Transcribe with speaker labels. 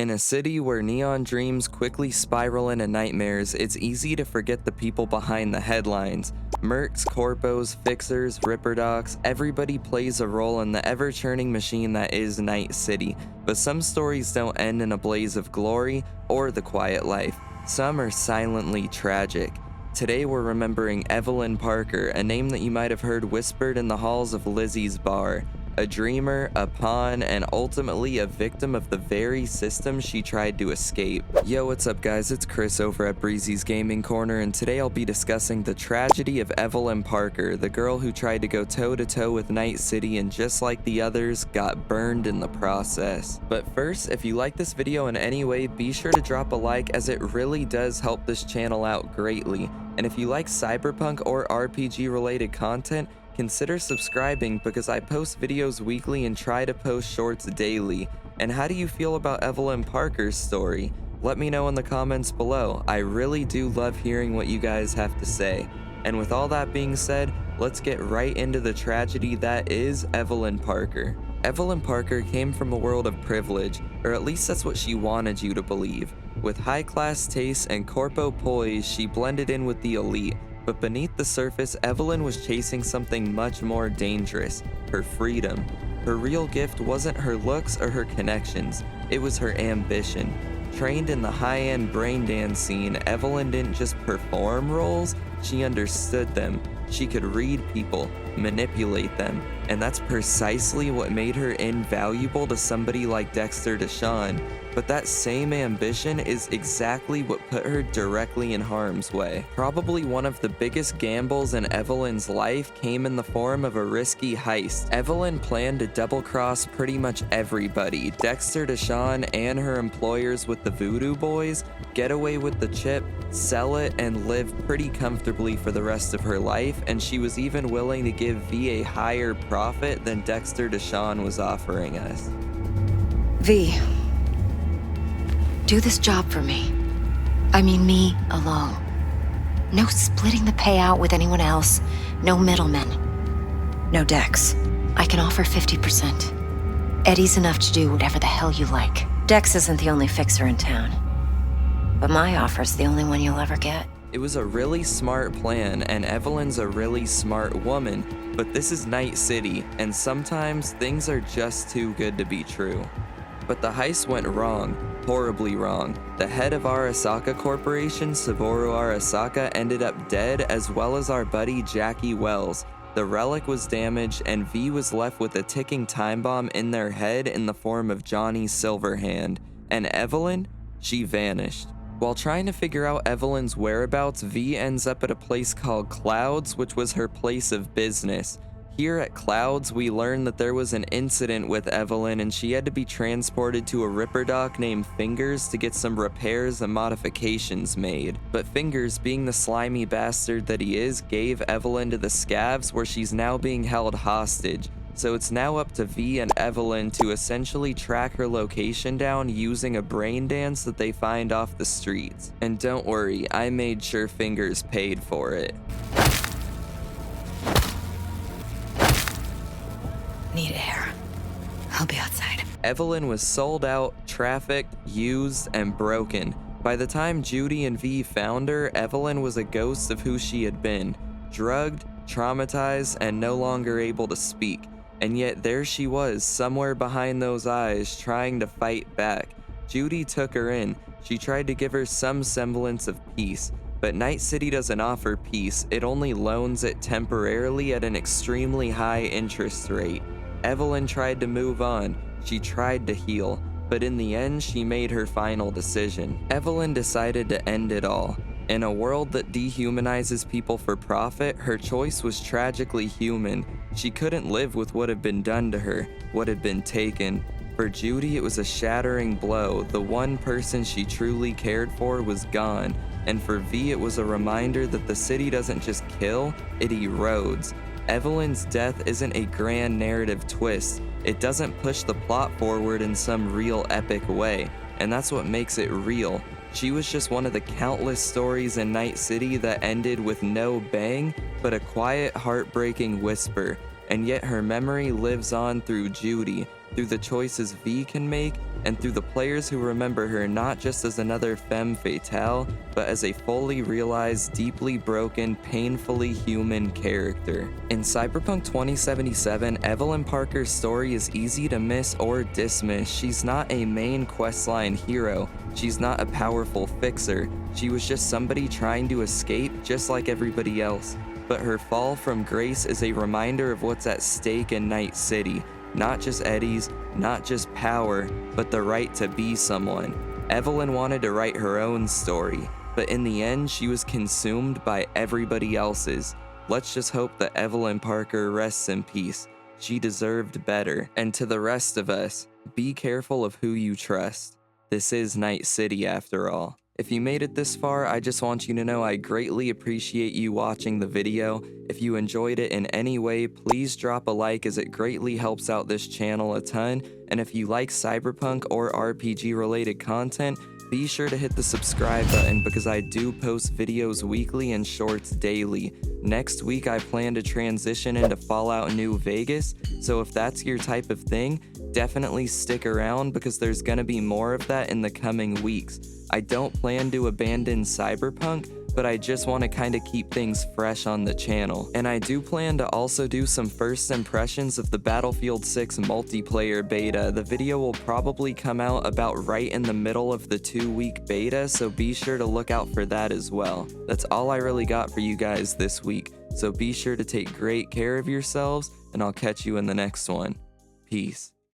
Speaker 1: In a city where neon dreams quickly spiral into nightmares, it's easy to forget the people behind the headlines. Mercs, corpos, fixers, ripper docs, everybody plays a role in the ever-churning machine that is Night City. But some stories don't end in a blaze of glory or the quiet life. Some are silently tragic. Today we're remembering Evelyn Parker, a name that you might have heard whispered in the halls of Lizzie's bar. A dreamer, a pawn, and ultimately a victim of the very system she tried to escape. Yo, what's up guys, it's Chris over at Breezy's Gaming Corner, and today I'll be discussing the tragedy of Evelyn Parker, the girl who tried to go toe-to-toe with Night City and just like the others, got burned in the process. But first, if you like this video in any way, be sure to drop a like as it really does help this channel out greatly. And if you like Cyberpunk or RPG related content, consider subscribing because I post videos weekly and try to post shorts daily. And how do you feel about Evelyn Parker's story? Let me know in the comments below. I really do love hearing what you guys have to say. And with all that being said, let's get right into the tragedy that is Evelyn Parker. Evelyn Parker came from a world of privilege, or at least that's what she wanted you to believe. With high-class tastes and corpo poise, she blended in with the elite. But beneath the surface, Evelyn was chasing something much more dangerous, her freedom. Her real gift wasn't her looks or her connections, it was her ambition. Trained in the high-end brain dance scene, Evelyn didn't just perform roles, she understood them. She could read people, manipulate them, and that's precisely what made her invaluable to somebody like Dexter Deshawn. But that same ambition is exactly what put her directly in harm's way. Probably one of the biggest gambles in Evelyn's life came in the form of a risky heist. Evelyn planned to double-cross pretty much everybody, Dexter Deshawn and her employers with the Voodoo Boys, get away with the chip, sell it, and live pretty comfortably for the rest of her life, and she was even willing to give V a higher profit than Dexter Deshawn was offering us.
Speaker 2: V, do this job for me. I mean me alone. No splitting the payout with anyone else, no middlemen. No Dex. I can offer 50%. Eddie's enough to do whatever the hell you like. Dex isn't the only fixer in town, but my offer's the only one you'll ever get.
Speaker 1: It was a really smart plan, and Evelyn's a really smart woman, but this is Night City, and sometimes things are just too good to be true. But the heist went wrong, horribly wrong. The head of Arasaka Corporation, Savoru Arasaka, ended up dead, as well as our buddy Jackie Wells. The relic was damaged, and V was left with a ticking time bomb in their head in the form of Johnny Silverhand. And Evelyn? She vanished. While trying to figure out Evelyn's whereabouts, V ends up at a place called Clouds, which was her place of business. Here at Clouds, we learn that there was an incident with Evelyn and she had to be transported to a ripper doc named Fingers to get some repairs and modifications made. But Fingers, being the slimy bastard that he is, gave Evelyn to the scavs where she's now being held hostage. So it's now up to V and Evelyn to essentially track her location down using a brain dance that they find off the streets. And don't worry, I made sure Fingers paid for it.
Speaker 2: Need air. I'll be outside.
Speaker 1: Evelyn was sold out, trafficked, used, and broken. By the time Judy and V found her, Evelyn was a ghost of who she had been. Drugged, traumatized, and no longer able to speak. And yet there she was, somewhere behind those eyes, trying to fight back. Judy took her in. She tried to give her some semblance of peace. But Night City doesn't offer peace, it only loans it temporarily at an extremely high interest rate. Evelyn tried to move on, she tried to heal, but in the end she made her final decision. Evelyn decided to end it all. In a world that dehumanizes people for profit, her choice was tragically human. She couldn't live with what had been done to her, what had been taken. For Judy, it was a shattering blow. The one person she truly cared for was gone. And for V, it was a reminder that the city doesn't just kill, it erodes. Evelyn's death isn't a grand narrative twist. It doesn't push the plot forward in some real epic way. And that's what makes it real. She was just one of the countless stories in Night City that ended with no bang, but a quiet, heartbreaking whisper. And yet her memory lives on through Judy, through the choices V can make, and through the players who remember her not just as another femme fatale, but as a fully realized, deeply broken, painfully human character. In Cyberpunk 2077, Evelyn Parker's story is easy to miss or dismiss. She's not a main questline hero. She's not a powerful fixer. She was just somebody trying to escape just like everybody else. But her fall from grace is a reminder of what's at stake in Night City. Not just Eddie's, not just power, but the right to be someone. Evelyn wanted to write her own story, but in the end, she was consumed by everybody else's. Let's just hope that Evelyn Parker rests in peace. She deserved better. And to the rest of us, be careful of who you trust. This is Night City after all. If you made it this far, I just want you to know I greatly appreciate you watching the video. If you enjoyed it in any way, please drop a like as it greatly helps out this channel a ton. And if you like Cyberpunk or RPG related content, be sure to hit the subscribe button because I do post videos weekly and shorts daily. Next week, I plan to transition into Fallout New Vegas, so if that's your type of thing, definitely stick around because there's gonna be more of that in the coming weeks. I don't plan to abandon Cyberpunk, but I just want to kind of keep things fresh on the channel. And I do plan to also do some first impressions of the Battlefield 6 multiplayer beta. The video will probably come out about right in the middle of the 2-week beta, so be sure to look out for that as well. That's all I really got for you guys this week, so be sure to take great care of yourselves, and I'll catch you in the next one. Peace.